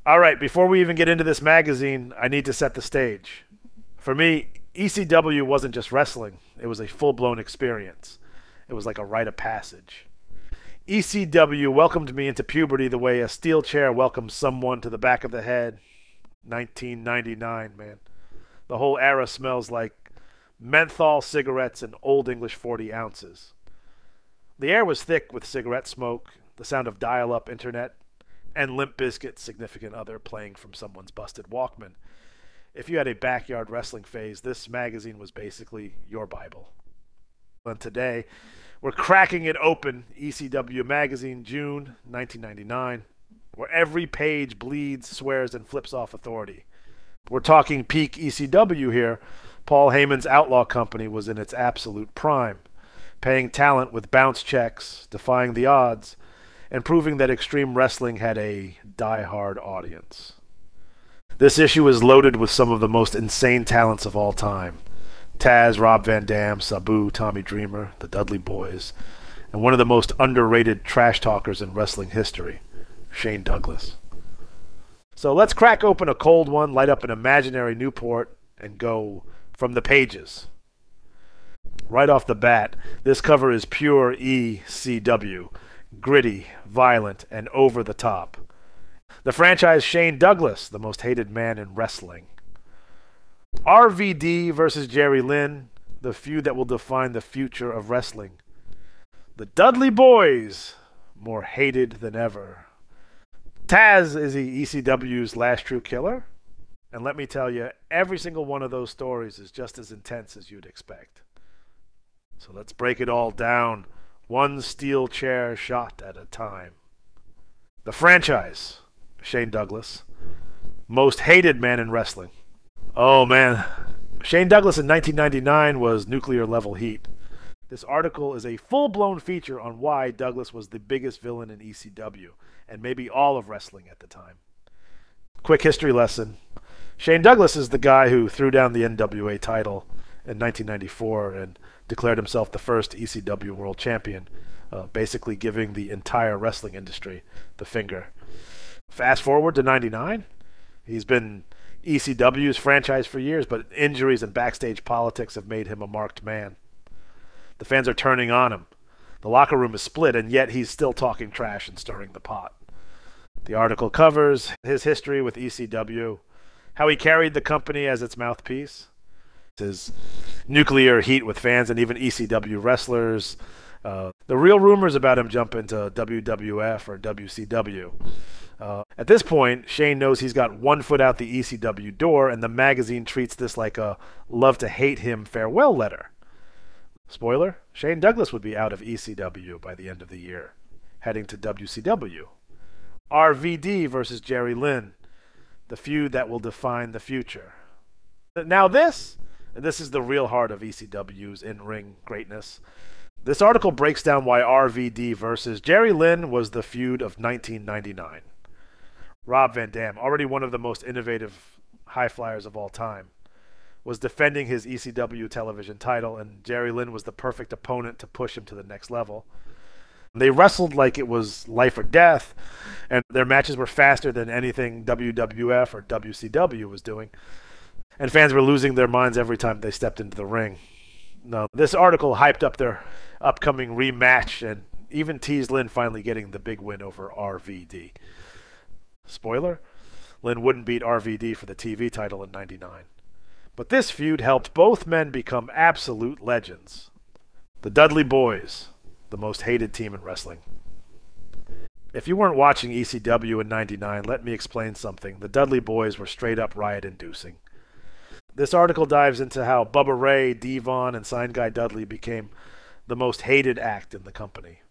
All right, before we even get into this magazine, I need to set the stage. For me, ECW wasn't just wrestling, it was a full blown experience. It was like a rite of passage. ECW welcomed me into puberty the way a steel chair welcomes someone to the back of the head. 1999, man. The whole era smells like menthol cigarettes and Old English 40 ounces. The air was thick with cigarette smoke, the sound of dial up internet, and Limp Bizkit's significant other playing from someone's busted Walkman. If you had a backyard wrestling phase, this magazine was basically your Bible. And today, we're cracking it open, ECW Magazine, June 1999, where every page bleeds, swears, and flips off authority. We're talking peak ECW here. Paul Heyman's Outlaw Company was in its absolute prime, paying talent with bounce checks, defying the odds, and proving that Extreme Wrestling had a die-hard audience. This issue is loaded with some of the most insane talents of all time. Taz, Rob Van Dam, Sabu, Tommy Dreamer, the Dudley Boys, and one of the most underrated trash talkers in wrestling history, Shane Douglas. So let's crack open a cold one, light up an imaginary Newport, and go from the pages. Right off the bat, this cover is pure ECW, gritty, violent, and over the top. The franchise Shane Douglas, the most hated man in wrestling. RVD versus Jerry Lynn, the feud that will define the future of wrestling. The Dudley Boys, more hated than ever. Taz is the ECW's last true killer. And let me tell you, every single one of those stories is just as intense as you'd expect. So let's break it all down, one steel chair shot at a time. The franchise, Shane Douglas, most hated man in wrestling. Oh man, Shane Douglas in 1999 was nuclear level heat. This article is a full-blown feature on why Douglas was the biggest villain in ECW, and maybe all of wrestling at the time. Quick history lesson. Shane Douglas is the guy who threw down the NWA title in 1994 and declared himself the first ECW world champion, basically giving the entire wrestling industry the finger. Fast forward to 99, he's been ECW's franchise for years, but injuries and backstage politics have made him a marked man. The fans are turning on him. The locker room is split, and yet he's still talking trash and stirring the pot. The article covers his history with ECW, how he carried the company as its mouthpiece, his nuclear heat with fans and even ECW wrestlers, the real rumors about him jumping to WWF or WCW. At this point, Shane knows he's got one foot out the ECW door, and the magazine treats this like a love-to-hate-him farewell letter. Spoiler, Shane Douglas would be out of ECW by the end of the year, heading to WCW. RVD versus Jerry Lynn, the feud that will define the future. Now this is the real heart of ECW's in-ring greatness. This article breaks down why RVD versus Jerry Lynn was the feud of 1999. Rob Van Dam, already one of the most innovative high flyers of all time, was defending his ECW television title, and Jerry Lynn was the perfect opponent to push him to the next level. They wrestled like it was life or death, and their matches were faster than anything WWF or WCW was doing, and fans were losing their minds every time they stepped into the ring. Now, this article hyped up their upcoming rematch and even teased Lynn finally getting the big win over RVD. Spoiler, Lynn wouldn't beat RVD for the TV title in 99. But this feud helped both men become absolute legends. The Dudley Boys, the most hated team in wrestling. If you weren't watching ECW in 99, let me explain something. The Dudley Boys were straight up riot-inducing. This article dives into how Bubba Ray, Devon, and Sign Guy Dudley became the most hated act in the company.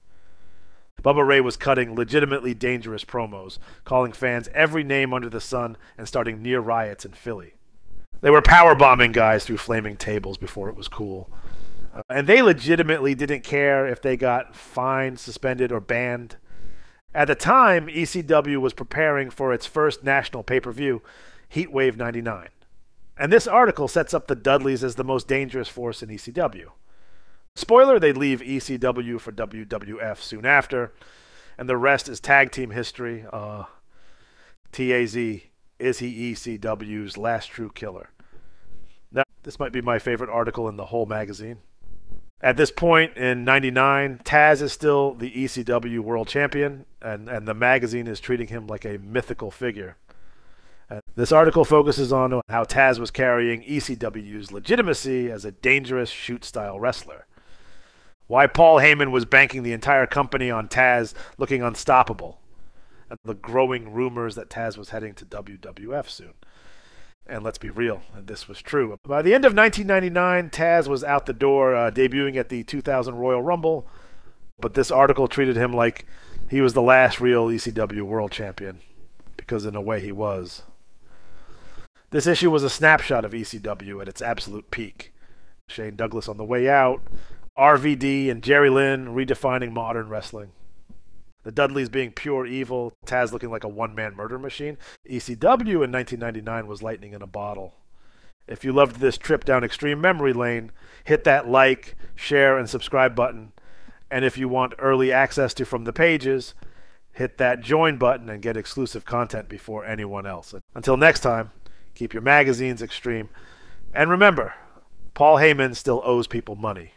Bubba Ray was cutting legitimately dangerous promos, calling fans every name under the sun and starting near riots in Philly. They were powerbombing guys through flaming tables before it was cool. And they legitimately didn't care if they got fined, suspended, or banned. At the time, ECW was preparing for its first national pay-per-view, Heatwave 99. And this article sets up the Dudleys as the most dangerous force in ECW. Spoiler, they'd leave ECW for WWF soon after, and the rest is tag team history. TAZ, is he ECW's last true killer? Now, this might be my favorite article in the whole magazine. At this point in '99, Taz is still the ECW World Champion, and the magazine is treating him like a mythical figure. This article focuses on how Taz was carrying ECW's legitimacy as a dangerous shoot-style wrestler. Why Paul Heyman was banking the entire company on Taz looking unstoppable. And the growing rumors that Taz was heading to WWF soon. And let's be real, this was true. By the end of 1999, Taz was out the door, debuting at the 2000 Royal Rumble. But this article treated him like he was the last real ECW World Champion. Because in a way he was. This issue was a snapshot of ECW at its absolute peak. Shane Douglas on the way out, RVD and Jerry Lynn redefining modern wrestling. The Dudleys being pure evil, Taz looking like a one-man murder machine. ECW in 1999 was lightning in a bottle. If you loved this trip down extreme memory lane, hit that like, share, and subscribe button. And if you want early access to From the Pages, hit that join button and get exclusive content before anyone else. Until next time, keep your magazines extreme. And remember, Paul Heyman still owes people money.